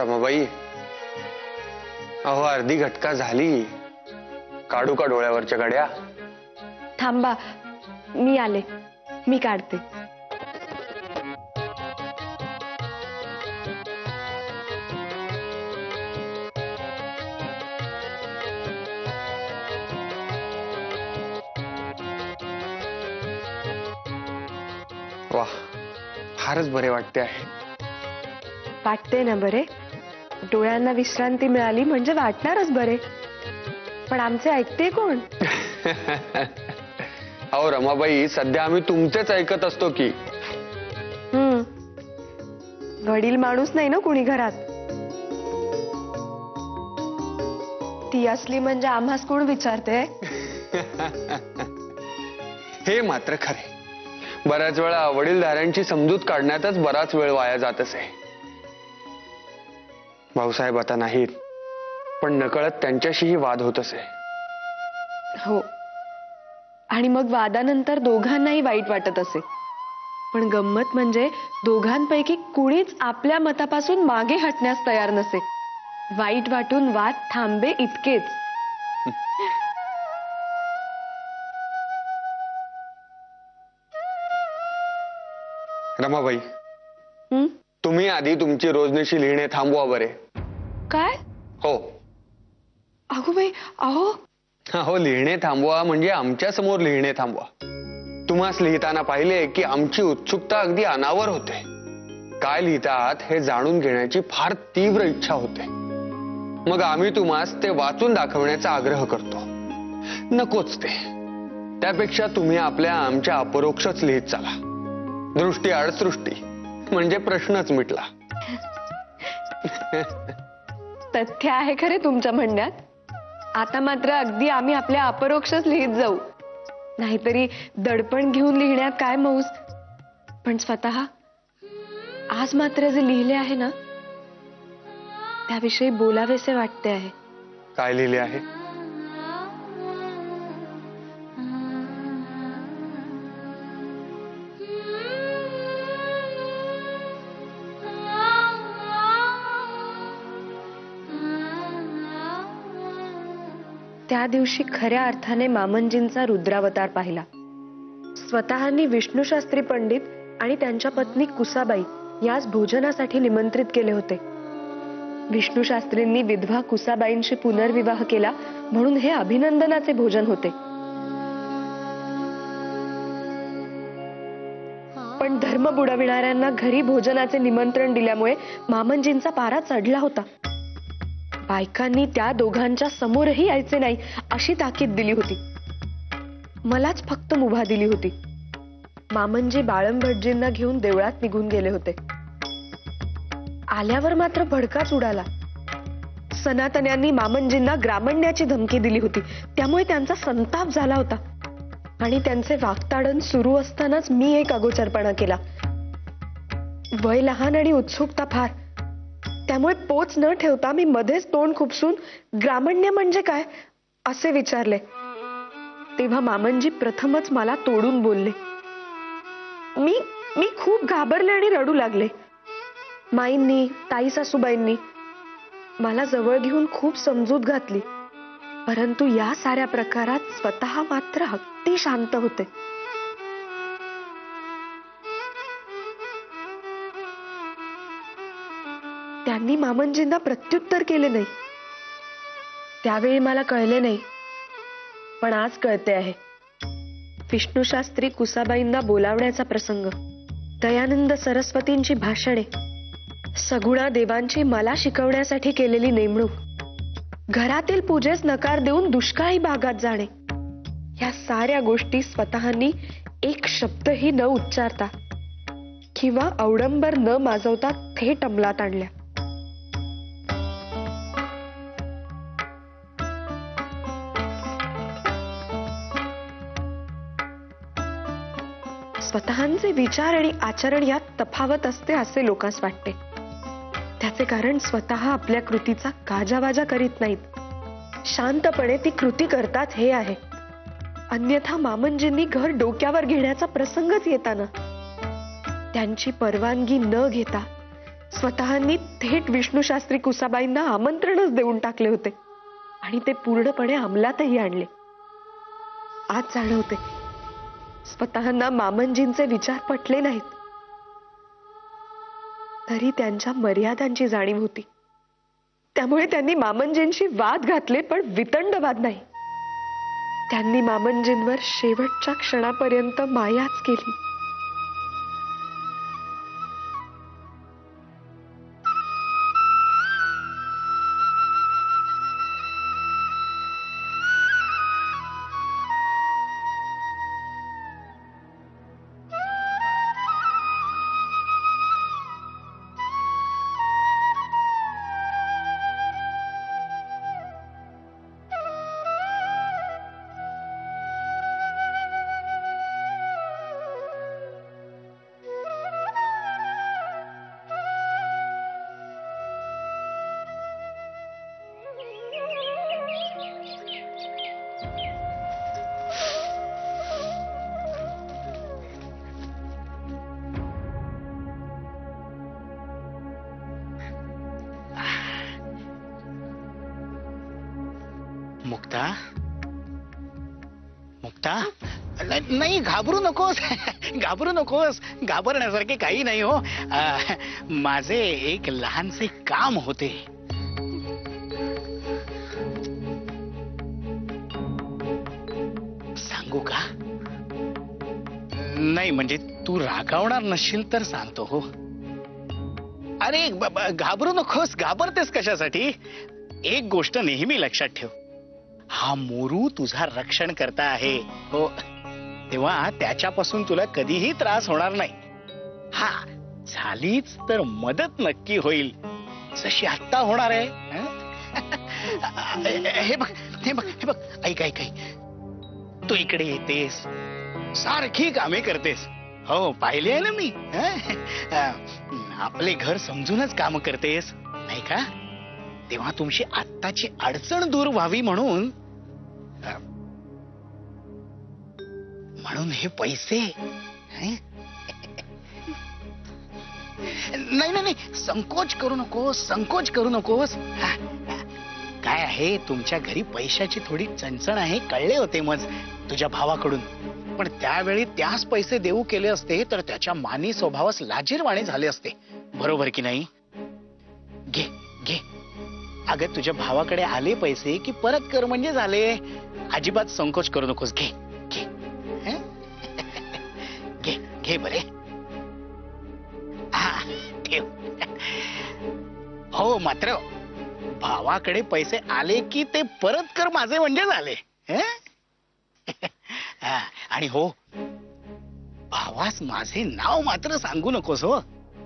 रमाबाई, अहो अर्धी घटका झाली. काढू का डोळ्यावरच्या गड्या? थांबा, मी आले, मी काढते. वाह, फारच बरे वाटते आहे. वाटते ना बरे? डोळ्यांना विश्रांती मिळाली म्हणजे वाटणारच बरे. पण आमचे ऐकते कोण? अहो रमाबाई, सध्या आम्ही तुमचेच ऐकत असतो की. वडील माणूस नाही ना कोणी घरात. ती असली म्हणजे आम्हास कोण विचारते? हे मात्र खरे. बऱ्याच वेळा वडीलधाऱ्यांची समजूत काढण्यातच बराच वेळ वाया जात असे. भाऊसाहेब आता नाहीत, पण नकळत त्यांच्याशीही वाद होत असे. हो, आणि मग वादानंतर दोघांनाही वाईट वाटत असे. पण गंमत म्हणजे दोघांपैकी कुणीच आपल्या मतापासून मागे हटण्यास तयार नसे. वाईट वाटून वाद थांबे इतकेच. रमाबाई, तुम्ही आधी तुमची रोजनिशी लिहिणे थांबवा बरे. काय? हो. अगो बाई, अहो हो, लिहिणे थांबवा म्हणजे आमच्या समोर लिहिणे थांबवा. तुम्हास लिहिताना पाहिले की आमची उत्सुकता अगदी अनावर होते. काय लिहितात हे जाणून घेण्याची फार तीव्र इच्छा होते. मग आम्ही तुम्हास ते वाचून दाखवण्याचा आग्रह करतो. नकोच ते. त्यापेक्षा तुम्ही आपल्या आमच्या अपरोक्षच लिहित चला. दृष्टी आड सृष्टी म्हणजे प्रश्नच मिटला. तथ्य आहे खरे तुमच्या म्हणण्यात. आता मात्र अगदी आम्ही आपल्या अपरोक्षच लिहित जाऊ. नाहीतरी दडपण घेऊन लिहिण्यात काय मौज. पण स्वतः आज मात्र जे लिहिले आहे ना, त्याविषयी बोलावेसे वाटते आहे. काय लिहिले आहे? त्या दिवशी खऱ्या अर्थाने मामनजींचा रुद्रावतार पाहिला. स्वतःनी विष्णुशास्त्री पंडित आणि त्यांच्या पत्नी कुसाबाई यास भोजनासाठी निमंत्रित केले होते. विष्णुशास्त्रींनी विधवा कुसाबाईंशी पुनर्विवाह केला म्हणून हे अभिनंदनाचे भोजन होते. पण धर्म बुडविणाऱ्यांना घरी भोजनाचे निमंत्रण दिल्यामुळे मामनजींचा पारा चढला होता. बायकांनी त्या दोघांच्या समोरही यायचे नाही अशी ताकीद दिली होती. मलाच फक्त मुभा दिली होती. मामनजी बाळंभटजींना घेऊन देवळात निघून गेले होते. आल्यावर मात्र भडकाच उडाला. सनातन्यांनी मामनजींना ग्रामण्याची धमकी दिली होती. त्यामुळे त्यांचा संताप झाला होता. आणि त्यांचे वागताडण सुरू असतानाच मी एक अगोचरपणा केला. वय लहान आणि उत्सुकता फार. त्यामुळे पोच न ठेवता मी मध्येच तोंड खुपसून ग्रामण्य म्हणजे काय असे विचारले. तेव्हा मामनजी प्रथमच मला तोडून बोलले. मी खूप घाबरले आणि रडू लागले. माईंनी, ताई सासूबाईंनी मला जवळ घेऊन खूप समजूत घातली. परंतु या साऱ्या प्रकारात स्वतः मात्र अगदी शांत होते. त्यांनी मामनजींना प्रत्युत्तर केले नाही. त्यावेळी मला कळले नाही, पण आज कळते आहे. विष्णुशास्त्री कुसाबाईंना बोलावण्याचा प्रसंग, दयानंद सरस्वतींची भाषणे, सगुणा देवांची मला शिकवण्यासाठी केलेली नेमणूक, घरातील पूजेस नकार देऊन दुष्काळी भागात जाणे, या साऱ्या गोष्टी स्वतःनी एक शब्दही न उच्चारता किंवा अवडंबर न माजवता थेट अंमलात आणल्या. स्वतःचे विचार आणि आचरण यात तफावत असते असे लोकांस वाटते. त्याचे कारण स्वतः आपल्या कृतीचा गाजावाजा करीत नाहीत. शांतपणे ती कृती करतात हे आहे. अन्यथा मामनजींनी घर डोक्यावर घेण्याचा प्रसंगच येताना त्यांची परवानगी न घेता स्वतःनी थेट विष्णू शास्त्री कुसाबाईंना आमंत्रणच देऊन टाकले होते आणि ते पूर्णपणे अंमलातही आणले. आज जाणवते स्वतःना मामनजींचे विचार पटले नाहीत, तरी त्यांच्या मर्यादांची जाणीव होती. त्यामुळे त्यांनी मामनजींशी वाद घातले, पण वितंडवाद नाही. त्यांनी मामनजींवर शेवटच्या क्षणापर्यंत मायाच केली. मुक्ता, मुक्ता, नाही घाबरू नकोस. घाबरू नकोस, घाबरण्यासारखे काही नाही हो. माझे एक लहानसे काम होते. सांगू का? नाही म्हणजे तू रागावणार नसशील तर सांगतो हो. अरे घाबरू नकोस, घाबरतेस कशासाठी? एक गोष्ट नेहमी लक्षात ठेव, हा मोरू तुझा रक्षण करता आहे हो, तेव्हा त्याच्यापासून तुला कधीही त्रास होणार नाही. हा झालीच तर मदत नक्की होईल, जशी आत्ता होणार आहे. हे बघ हे बघ हे बघ, ऐक ऐक ऐक, तू इकडे येतेस, सारखी कामे करतेस हो, पाहिले आहे ना मी. आपले घर समजूनच काम करतेस नाही का? तेव्हा तुमची आत्ताची अडचण दूर व्हावी म्हणून हे पैसे. नाही नाही नाही, संकोच करू नकोस, संकोच करू नकोस. काय आहे, तुमच्या घरी पैशाची थोडी चणचण आहे, कळले होते मज तुझ्या भावाकडून. पण त्यावेळी त्याच पैसे देऊ केले असते तर त्याच्या मानी स्वभावास लाजीरवाणे झाले असते, बरोबर की नाही? घे घे, अगं तुझ्या भावाकडे आले पैसे की परत कर म्हणजे झाले. अजिबात संकोच करू नकोस. घे घे घे घे बरे. हा ठेव. हो मात्र भावाकडे पैसे आले की ते परत कर माझे म्हणजे झाले. आणि हो, भावास माझे नाव मात्र सांगू नकोस हो,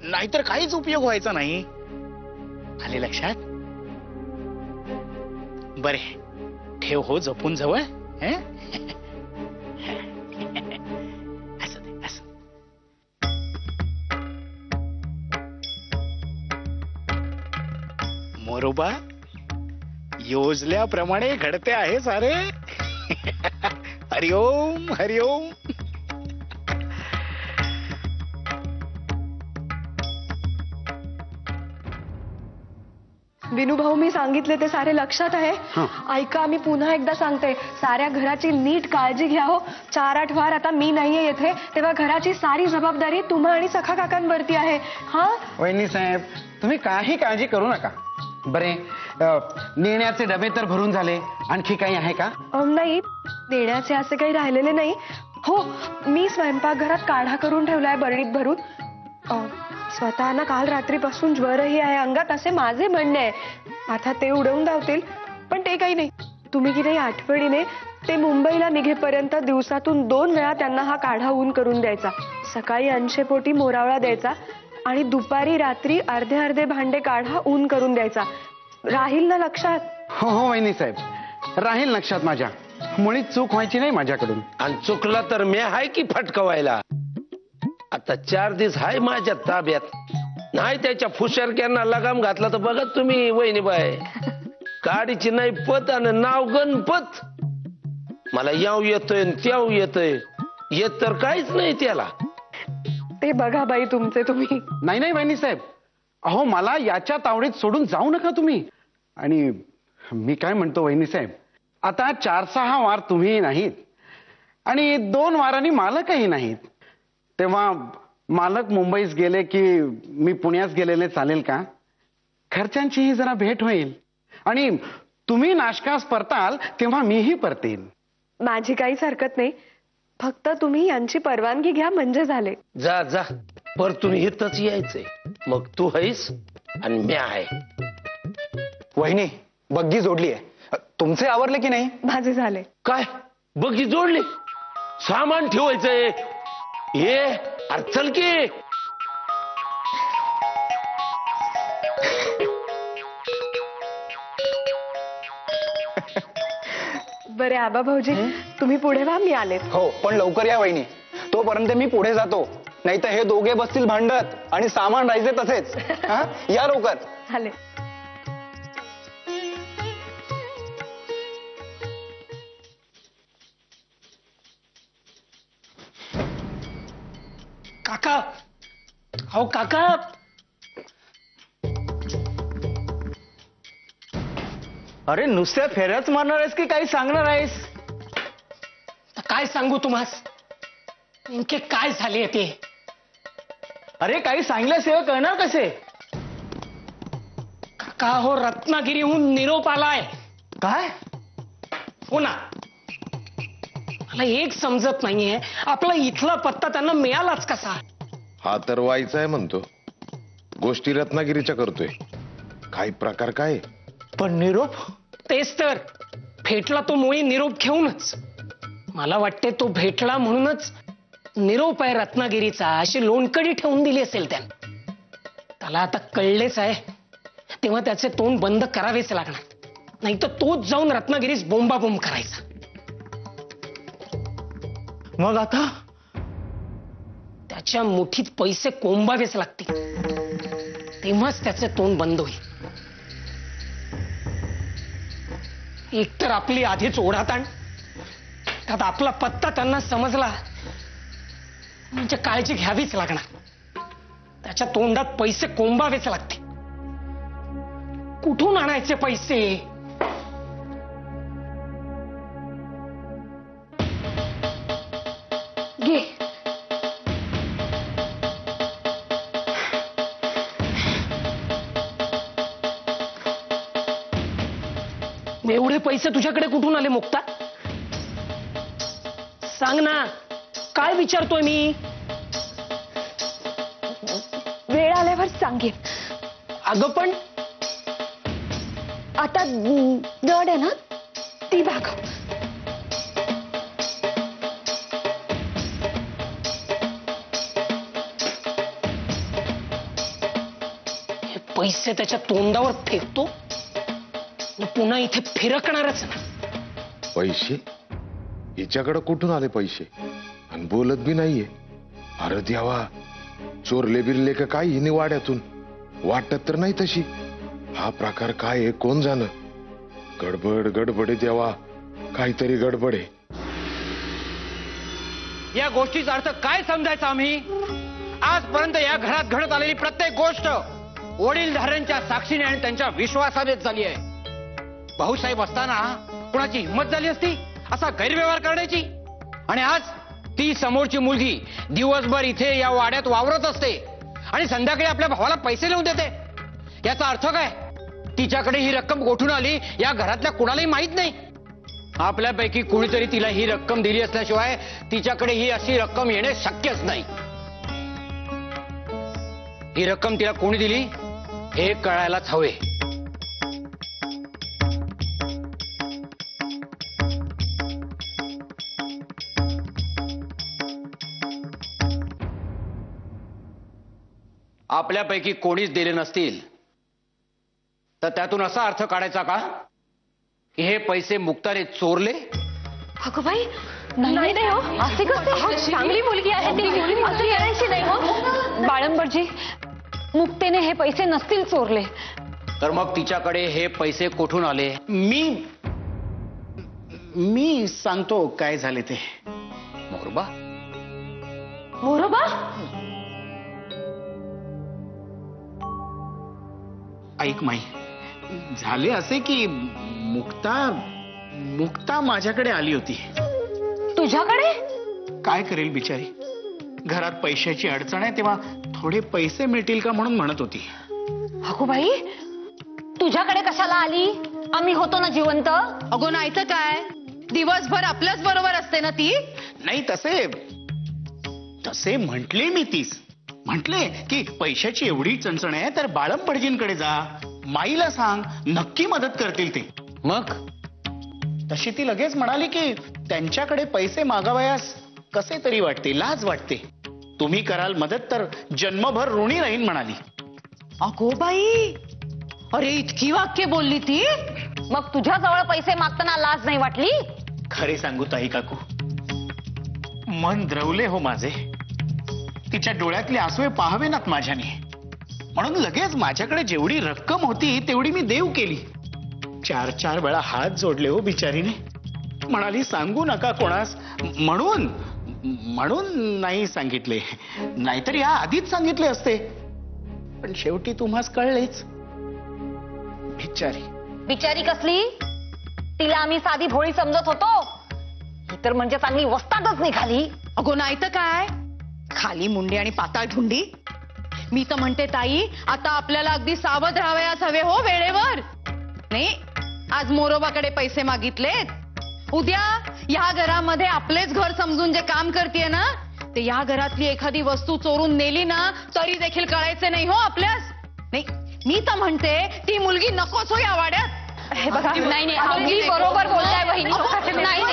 नाहीतर काहीच उपयोग व्हायचा नाही. आले लक्षात? बरे ठेव हो जपून जवळ. असं असं. मोरोबा, योजल्याप्रमाणे घडते आहे सारे. हरिओम हरिओम. विनूभाऊ, मी सांगितले ते सारे लक्षात आहे? ऐका, मी पुन्हा एकदा सांगते, साऱ्या घराची नीट काळजी घ्या हो. 4-8 वार आता मी नाहीये येथे, तेव्हा घराची सारी जबाबदारी तुम्हा आणि सखा काकांवरती आहे. हा वहिनी साहेब, तुम्ही काही काळजी करू नका. बरे, नेण्याचे डबे तर भरून झाले, आणखी काही आहे का? नाही, नेण्याचे असे काही राहिलेले नाही. हो, मी स्वयंपाकघरात काढा करून ठेवलाय बरणीत भरून. स्वतःना काल रात्रीपासून ज्वरही आहे अंगात असे माझे म्हणणे आहे. आता ते उडवून धावतील, पण ते काही नाही. तुम्ही की नाही आठवणीने ते मुंबईला निघेपर्यंत दिवसातून 2 वेळा त्यांना हा काढा ऊन करून द्यायचा. सकाळी 80 पोटी मोरावळा द्यायचा आणि दुपारी रात्री अर्धे भांडे काढा ऊन करून द्यायचा. राहील ना लक्षात? हो हो वहिनी साहेब, राहील लक्षात माझ्या. मुळीच चूक व्हायची नाही माझ्याकडून. आणि चुकला तर मी आहे की फटकवायला. आता 4 दिवस हाय माझ्या ताब्यात. नाही त्याच्या फुशरक्यांना लगाम घातला तर बघा तुम्ही वहिनीबाई, गाडीची नाही पत आणि नाव गणपत. मला याव येतोय त्याव येतोय, येत तर काहीच नाही त्याला. ते बघा बाई तुमचे तुम्ही. नाही नाही वहिनी साहेब, अहो मला याच्या तावडीत सोडून जाऊ नका तुम्ही. आणि मी काय म्हणतो वहिनी साहेब, आता 4-6 वार तुम्ही नाहीत आणि 2 वारांनी मालकही नाहीत, तेव्हा मालक मुंबईस गेले की मी पुण्यास गेलेले चालेल का? खर्चांचीही जरा भेट होईल आणि तुम्ही नाशकास परताल तेव्हा मीही परतेन. माझी काहीच हरकत नाही, फक्त तुम्ही यांची परवानगी घ्या म्हणजे झाले. जा जा, परतून इथंच यायचंय. मग तू आहेस आणि मी आहे. वहिनी बग्गी जोडली आहे, तुमचे आवरले की नाही? माझे झाले. काय बघी जोडली? सामान ठेवायचंय. ये अरे चल की. बरे आबा भाऊजी, तुम्ही पुढे व्हा, मी आले. हो पण लवकर या वहिनी, तोपर्यंत मी पुढे जातो, नाही तर हे दोघे बसतील भांडत आणि सामान राहायचे तसेच. हा? या लवकर. आले. काका, अहो काका, अरे नुसत्या फेऱ्याच मारणार आहेस की काही सांगणार आहेस? काय सांगू तुम्हास, नेमके काय झाले ते? अरे काही सांगितल्याशिवाय कळणार कसे? काका हो, रत्नागिरीहून निरोप आलाय. काय? हो ना, मला एक समजत नाहीये, आपला इथला पत्ता त्यांना मिळालाच कसा? हा तर व्हायचा आहे म्हणतो, गोष्टी रत्नागिरीच्या करतोय. काही प्रकार काय? पण निरोप? तेच तर, भेटला तो मुळी निरोप घेऊनच. मला वाटते तो भेटला म्हणूनच निरोप आहे रत्नागिरीचा अशी लोणकडी ठेवून दिली असेल त्यानं. त्याला आता कळलेच आहे, तेव्हा त्याचे तोंड बंद करावेच लागणार, नाही तर तोच जाऊन रत्नागिरीस बोंबाबोंब करायचा. मग आता त्याच्या मुठीत पैसे कोंबावेच लागतील, तेव्हाच त्याचे तोंड बंद होईल. एकतर आपली आधीच ओढाताण, त्यात आपला पत्ता त्यांना समजला म्हणजे काळजी घ्यावीच लागणार. त्याच्या तोंडात पैसे कोंबावेच लागते. कुठून आणायचे पैसे? घे. एवढे पैसे तुझ्याकडे कुठून आले मुक्ता? सांग ना, काय विचारतोय मी? वेळ आल्यावर सांगेन. अगं पण आता दड आहे ना, ती भागव. हे पैसे त्याच्या तोंडावर फेकतो, पुन्हा इथे फिरकणारच ना. पैसे? हिच्याकडे कुठून आले पैसे? आणि बोलत बी नाहीये. अरे देवा, चोरले बिरले का काय हिने वाड्यातून? वाटत तर नाही तशी. हा प्रकार काय आहे कोण जाणं? गडबड गडबड आहे देवा, काहीतरी गडबड आहे. या गोष्टीचा अर्थ काय समजायचा आम्ही? आजपर्यंत या घरात घडत आलेली प्रत्येक गोष्ट वडीलधाऱ्यांच्या साक्षीने आणि त्यांच्या विश्वासानेच झाली आहे. भाऊसाहेब असताना कुणाची हिंमत झाली असती असा गैरव्यवहार करण्याची? आणि आज ती समोरची मुलगी दिवसभर इथे या वाड्यात वावरत असते आणि संध्याकाळी आपल्या भावाला पैसे लिहून देते. याचा अर्थ काय? तिच्याकडे ही रक्कम कुठून आली या घरातल्या कुणालाही माहित नाही. आपल्यापैकी कुणीतरी तिला ही रक्कम दिली असल्याशिवाय तिच्याकडे ही अशी रक्कम येणे शक्यच नाही. ही रक्कम तिला कोणी दिली हे कळायलाच हवे. आपल्यापैकी कोणीच दिले नसतील तर त्यातून असा अर्थ काढायचा का की हे पैसे मुक्ताने चोरले? अगं बाई, नाही नाही हो, असे कसे? चांगली मुलगी आहे ती, असं करायची नाही हो. बाळंबरजी, मुक्तेने हे पैसे नसतील चोरले. तर मग तिच्याकडे हे पैसे कुठून आले? मी सांगतो काय झाले ते. मोरबा? मोरोबा? ऐक माई, झाले असे की मुक्ता मुक्ता माझ्याकडे आली होती. तुझ्याकडे? काय करेल बिचारी, घरात पैशाची अडचण आहे, तेव्हा थोडे पैसे मिळतील का म्हणून म्हणत होती. अगो बाई, तुझ्याकडे कशाला आली? आम्ही होतो ना जिवंत. अगो नाही तर काय, दिवसभर आपल्याच बरोबर असते ना ती. नाही तसे तसे म्हटले मी तीस. म्हटले की पैशाची एवढी चणचण आहे तर बाळंपडजींकडे जा, माईला सांग, नक्की मदत करतील ते. मग तशी ती लगेच म्हणाली की त्यांच्याकडे पैसे मागावयास कसे तरी वाटते, लाज वाटते. तुम्ही कराल मदत तर जन्मभर ऋणी राहीन म्हणाली. अगो बाई, अरे इतकी वाक्य बोलली ती. मग तुझ्या जवळ पैसे मागताना लाज नाही वाटली? खरे सांगू ताई काकू, मन द्रवले हो माझे. तिच्या डोळ्यातले आसवे पाहावेनात माझ्याने, म्हणून लगेच माझ्याकडे जेवढी रक्कम होती तेवढी मी देव केली. 4 वेळा हात जोडले हो बिचारीने. म्हणाली सांगू नका कोणास, म्हणून नाही सांगितले, नाहीतर या आधीच सांगितले असते. पण शेवटी तुम्हास कळलेच. बिचारी बिचारी कसली? तिला आम्ही साधी भोळी समजत होतो, ही तर म्हणजे चांगली वस्तादच निघाली. अगो नाही तर काय, खाली मुंडी आणि पाताळ ढुंडी. मी तर म्हणते ताई, आता आपल्याला अगदी सावध राहावयास हवे हो वेळेवर. नाही, आज मोरोबाकडे पैसे मागितलेत, उद्या या घरामध्ये आपलेच घर समजून जे काम करतेय ना, ते या घरातली एखादी वस्तू चोरून नेली ना तरी देखील कळायचे नाही हो आपल्यास. नाही, मी तर म्हणते ती मुलगी नकोच हो या वाड्यात. हे बघा, नाही अगदी बरोबर बोलताय बहिणी. नाही,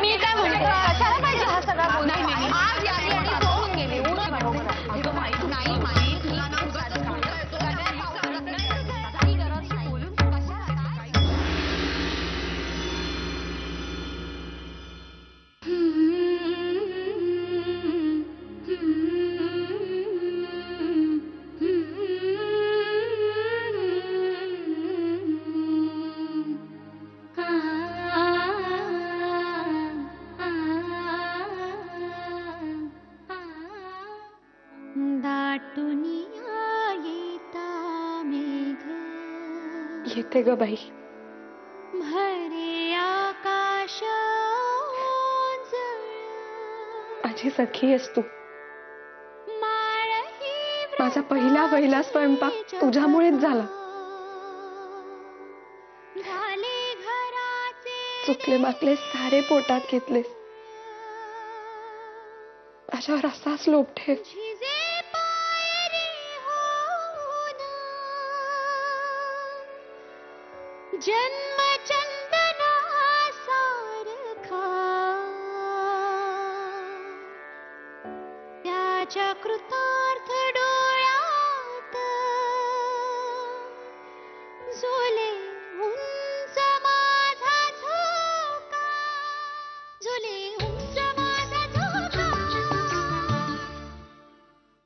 मी काय म्हणते, कशाला पाहिजे हा सगळा बोल? आज यादी आणि सोडून गेली, उलट बरोबर आहे. नाही माई, तुला ना उगाच काही गरज नाही. कशाला काय? येते ग बाई. भरे आकाश माझी सखी आहेस तू. माझा पहिला स्वयंपाक तुझ्यामुळेच झाला. चुकले माकले सारे पोटात घेतलेस. माझ्यावर असाच लोभ ठेव. जन्म चंदना सारखा त्याच्या कृतार्थ डोळ्यात झुले उंच माझा झोका, झुले